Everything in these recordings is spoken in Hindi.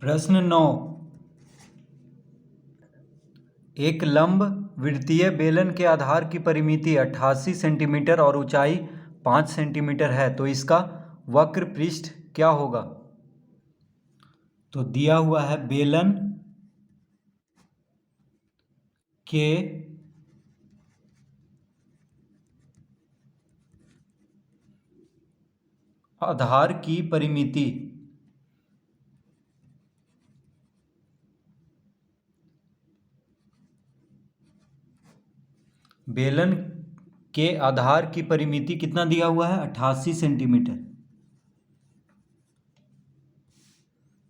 प्रश्न 9। एक लंब वृत्तीय बेलन के आधार की परिमिति 88 सेंटीमीटर और ऊंचाई 5 सेंटीमीटर है, तो इसका वक्र पृष्ठ क्या होगा? तो दिया हुआ है बेलन के आधार की परिमिति बेलन के आधार की परिमिति कितना दिया हुआ है? 88 सेंटीमीटर।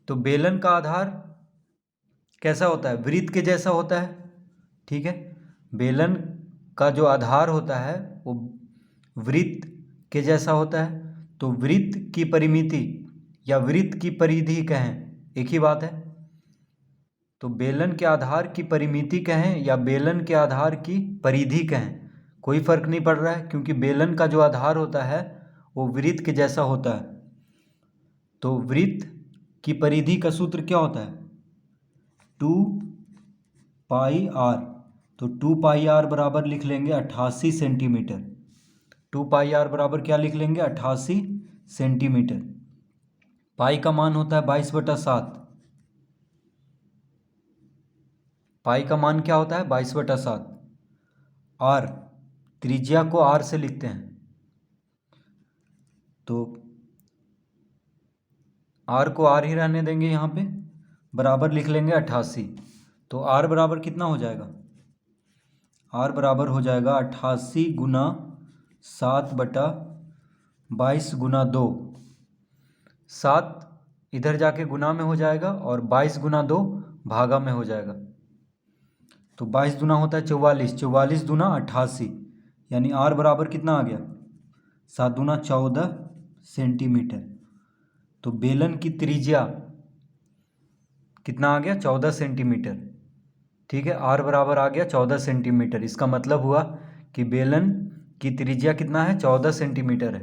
तो बेलन का आधार कैसा होता है? वृत्त के जैसा होता है, ठीक है। बेलन का जो आधार होता है वो वृत्त के जैसा होता है। तो वृत्त की परिमिति या वृत्त की परिधि कहें, एक ही बात है। तो बेलन के आधार की परिमिति कहें या बेलन के आधार की परिधि कहें, कोई फर्क नहीं पड़ रहा है, क्योंकि बेलन का जो आधार होता है वो वृत्त के जैसा होता है। तो वृत्त की परिधि का सूत्र क्या होता है? 2 पाई आर। तो 2 पाई आर बराबर लिख लेंगे 88 सेंटीमीटर। 2 पाई आर बराबर क्या लिख लेंगे? 88 सेंटीमीटर। पाई का मान होता है 22/7। पाई का मान क्या होता है? 22/7। आर, त्रिज्या को आर से लिखते हैं, तो आर को आर ही रहने देंगे, यहाँ पे बराबर लिख लेंगे 88। तो आर बराबर कितना हो जाएगा? आर बराबर हो जाएगा 88 गुना 7/22 गुना 2। 7 इधर जाके गुना में हो जाएगा और 22 गुना 2 भागा में हो जाएगा। तो 22 दूना होता है 44, 44 दूना 88, यानी आर बराबर कितना आ गया? 7 दूना 14 सेंटीमीटर। तो बेलन की त्रिज्या कितना आ गया? 14 सेंटीमीटर, ठीक है। आर बराबर आ गया 14 सेंटीमीटर। इसका मतलब हुआ कि बेलन की त्रिज्या कितना है? 14 सेंटीमीटर है।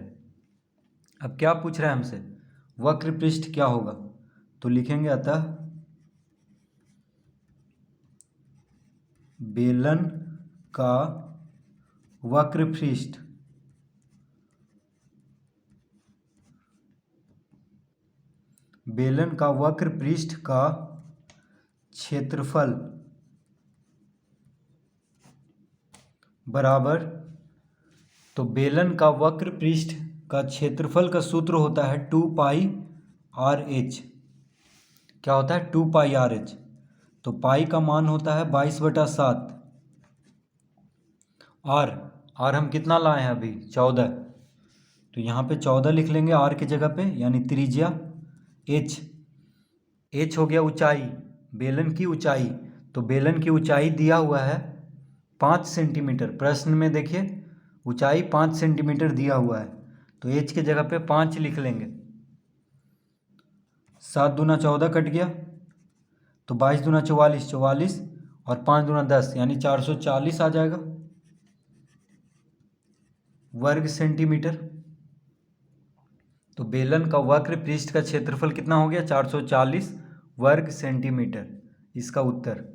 अब क्या पूछ रहा है हमसे? वक्र पृष्ठ क्या होगा? तो लिखेंगे अतः बेलन का वक्र पृष्ठ बेलन का वक्र पृष्ठ का क्षेत्रफल बराबर, तो बेलन का वक्र पृष्ठ का क्षेत्रफल का सूत्र होता है 2 पाई आर एच। क्या होता है? 2 पाई आर एच। तो पाई का मान होता है 22/7। आर हम कितना लाए हैं अभी? 14। तो यहाँ पे 14 लिख लेंगे आर की जगह पे, यानी त्रिज्या एच हो गया ऊंचाई, बेलन की ऊंचाई। तो बेलन की ऊंचाई दिया हुआ है 5 सेंटीमीटर। प्रश्न में देखिए ऊंचाई 5 सेंटीमीटर दिया हुआ है, तो एच की जगह पे 5 लिख लेंगे। 7 दूना 14 कट गया, तो 22 दूना 44, 44 और 5 दूना 10, यानी 440 आ जाएगा वर्ग सेंटीमीटर। तो बेलन का वक्र पृष्ठ का क्षेत्रफल कितना हो गया? 440 वर्ग सेंटीमीटर, इसका उत्तर।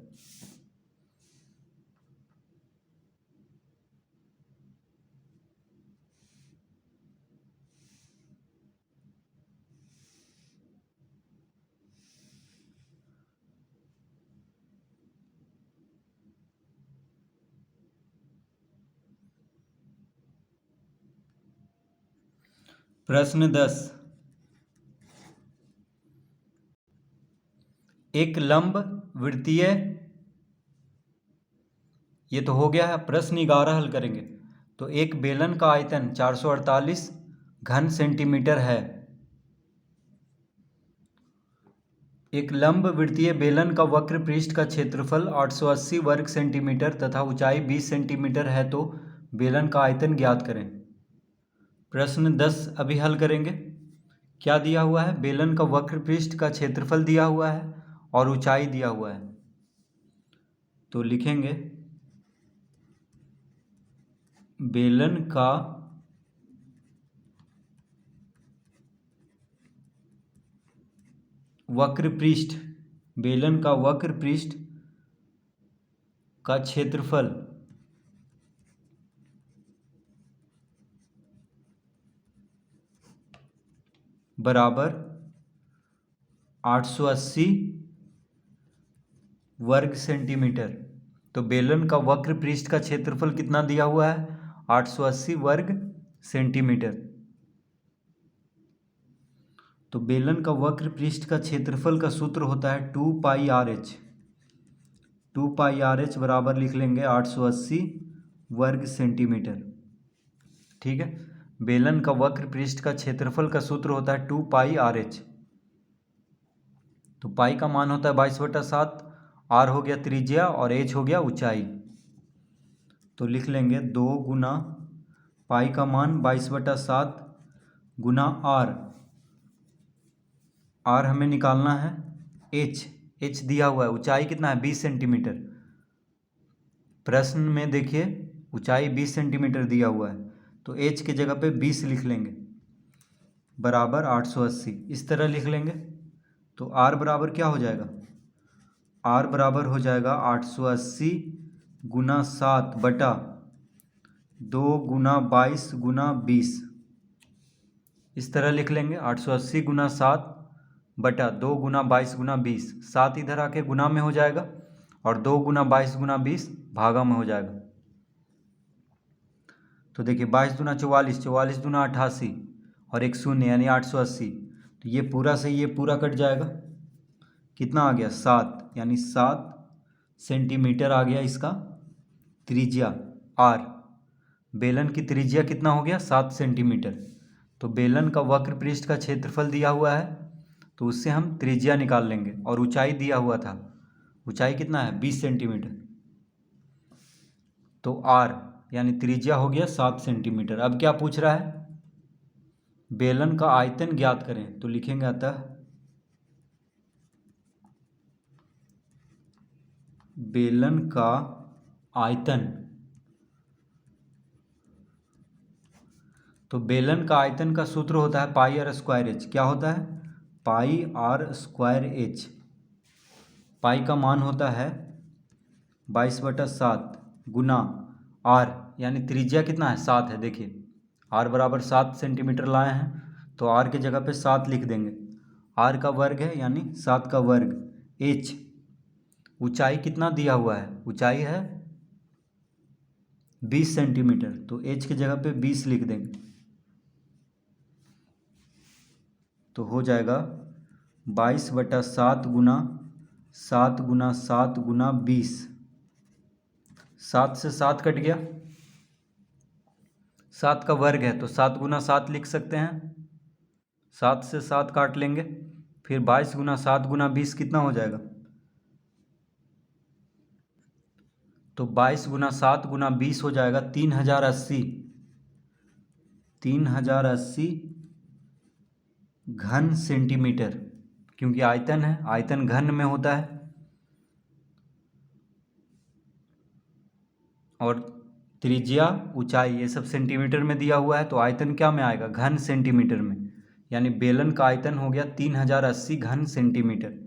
प्रश्न 10। एक लंब वृत्तीय, ये तो हो गया है। प्रश्न 11 हल करेंगे। तो एक बेलन का आयतन 448 घन सेंटीमीटर है। एक लंब वृत्तीय बेलन का वक्र पृष्ठ का क्षेत्रफल 880 वर्ग सेंटीमीटर तथा ऊंचाई 20 सेंटीमीटर है, तो बेलन का आयतन ज्ञात करें। प्रश्न 10 अभी हल करेंगे। क्या दिया हुआ है? बेलन का वक्र पृष्ठ का क्षेत्रफल दिया हुआ है और ऊंचाई दिया हुआ है। तो लिखेंगे बेलन का वक्र पृष्ठ, बेलन का वक्र पृष्ठ का क्षेत्रफल बराबर 880 वर्ग सेंटीमीटर। तो बेलन का वक्र पृष्ठ का क्षेत्रफल कितना दिया हुआ है? 880 वर्ग सेंटीमीटर। तो बेलन का वक्र पृष्ठ का क्षेत्रफल का सूत्र होता है 2 पाई आर एच। 2 पाई आर एच बराबर लिख लेंगे 880 वर्ग सेंटीमीटर। ठीक है, बेलन का वक्र पृष्ठ का क्षेत्रफल का सूत्र होता है 2 पाई आर एच। तो पाई का मान होता है 22/7, आर हो गया त्रिज्या और एच हो गया ऊंचाई। तो लिख लेंगे 2 गुना पाई का मान 22/7 गुना आर, आर हमें निकालना है, एच दिया हुआ है, ऊंचाई कितना है 20 सेंटीमीटर। प्रश्न में देखिए ऊंचाई 20 सेंटीमीटर दिया हुआ है, तो एच की जगह पे 20 लिख लेंगे बराबर 880, इस तरह लिख लेंगे। तो आर बराबर क्या हो जाएगा? आर बराबर हो जाएगा 880 गुना 7 बटा 2 गुना 22 गुना 20, इस तरह लिख लेंगे। 880 गुना 7 बटा 2 गुना 22 गुना 20, 7 इधर आके गुना में हो जाएगा और 2 गुना 22 गुना 20 भागा में हो जाएगा। तो देखिए 22 दूना 44, 44 दूना 88 और एक शून्य यानी 880। तो ये पूरा से ये पूरा कट जाएगा, कितना आ गया 7, यानी 7 सेंटीमीटर आ गया इसका त्रिज्या आर। बेलन की त्रिज्या कितना हो गया 7 सेंटीमीटर। तो बेलन का वक्र पृष्ठ का क्षेत्रफल दिया हुआ है, तो उससे हम त्रिज्या निकाल लेंगे और ऊंचाई दिया हुआ था, ऊंचाई कितना है 20 सेंटीमीटर। तो आर यानी त्रिज्या हो गया 7 सेंटीमीटर। अब क्या पूछ रहा है? बेलन का आयतन ज्ञात करें। तो लिखेंगे अतः बेलन का आयतन, तो बेलन का आयतन का सूत्र होता है पाई आर स्क्वायर एच। क्या होता है? पाई आर स्क्वायर एच। पाई का मान होता है 22/7 गुना आर, यानी त्रिज्या कितना है 7 है। देखिए आर बराबर 7 सेंटीमीटर लाए हैं, तो आर के जगह पे 7 लिख देंगे। आर का वर्ग है यानी 7 का वर्ग। एच ऊंचाई कितना दिया हुआ है? ऊंचाई है 20 सेंटीमीटर, तो एच की जगह पे 20 लिख देंगे। तो हो जाएगा 22/7 गुना 7 गुना 7 गुना 20, 7 से 7 कट गया, 7 का वर्ग है तो 7 गुना 7 लिख सकते हैं, 7 से 7 काट लेंगे। फिर 22 गुना 7 गुना 20 कितना हो जाएगा? तो 22 गुना 7 गुना 20 हो जाएगा 3080, 3080 घन सेंटीमीटर, क्योंकि आयतन है, आयतन घन में होता है। और त्रिज्या ऊंचाई ये सब सेंटीमीटर में दिया हुआ है, तो आयतन क्या में आएगा? घन सेंटीमीटर में। यानी बेलन का आयतन हो गया 3080 घन सेंटीमीटर।